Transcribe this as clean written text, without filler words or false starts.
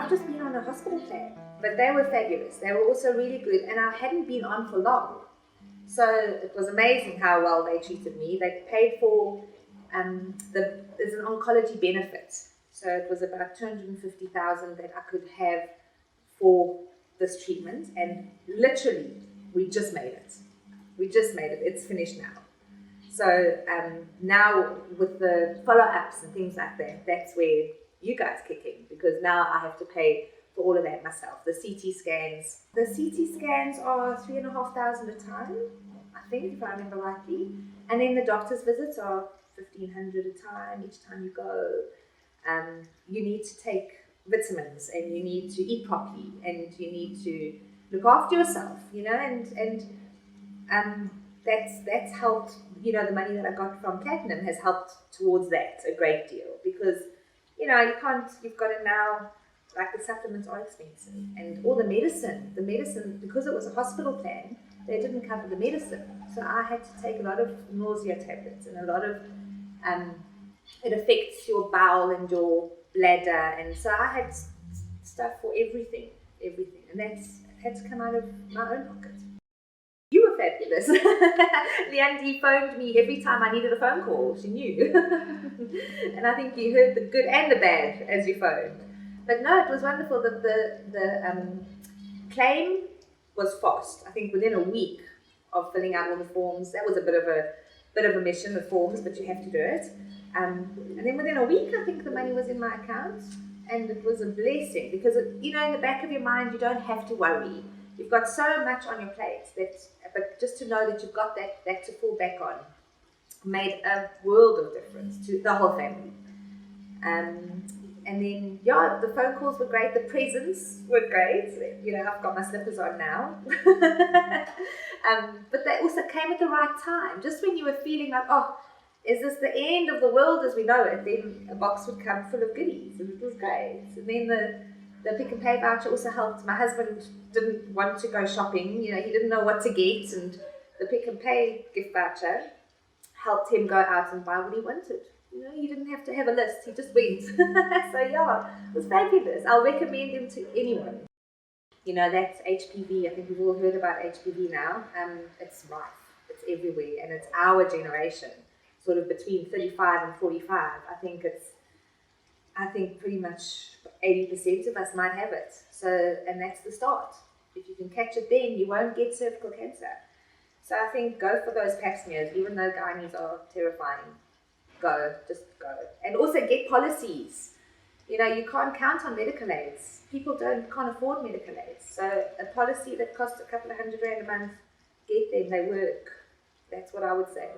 I've just been on a hospital plan, but they were fabulous. They were also really good, and I hadn't been on for long. So it was amazing how well they treated me. They paid for there's an oncology benefit. So it was about 250,000 that I could have for this treatment, and literally we just made it. It's finished now. So now with the follow-ups and things like that, that's where you guys kick in, because now I have to pay for all of that myself. The CT scans are 3,500 a time, I think, if I remember rightly. And then the doctor's visits are 1,500 a time each time you go. You need to take vitamins, and you need to eat properly, and you need to look after yourself, and that's helped. The money that I got from Platinum has helped towards that a great deal, because you've got to now, like, the supplements are expensive, and all the medicine, because it was a hospital plan, they didn't cover the medicine. So I had to take a lot of nausea tablets, and a lot of, it affects your bowel and your bladder, and so I had stuff for everything, and that's had to come out of my own pocket. You were fabulous. Leanne phoned me every time I needed a phone call. She knew. And I think you heard the good and the bad as you phoned. But no, it was wonderful. The claim was fast. I think within a week of filling out all the forms. That was a bit of a mission, the forms, but you have to do it. And then within a week, I think the money was in my account. And it was a blessing, because in the back of your mind, you don't have to worry. You've got so much on your plate, but just to know that you've got that to fall back on made a world of difference to the whole family. And then, the phone calls were great, the presents were great. I've got my slippers on now. But they also came at the right time, just when you were feeling like, oh, is this the end of the world as we know it? Then a box would come full of goodies, and it was great. And then the Pick and Pay voucher also helped. My husband didn't want to go shopping. He didn't know what to get, and the Pick and Pay gift voucher helped him go out and buy what he wanted. He didn't have to have a list. He just went. So it was fabulous. I'll recommend him to anyone. That's HPV. I think we've all heard about HPV now. It's rife. It's everywhere, and it's our generation, sort of between 35 and 45. I think pretty much 80% of us might have it. So, and that's the start. If you can catch it then, you won't get cervical cancer. So I think go for those pap smears, even though gynaes are terrifying. Just go. And also get policies. You can't count on medical aids. People can't afford medical aids. So a policy that costs a couple of $100 a month, get them, they work. That's what I would say.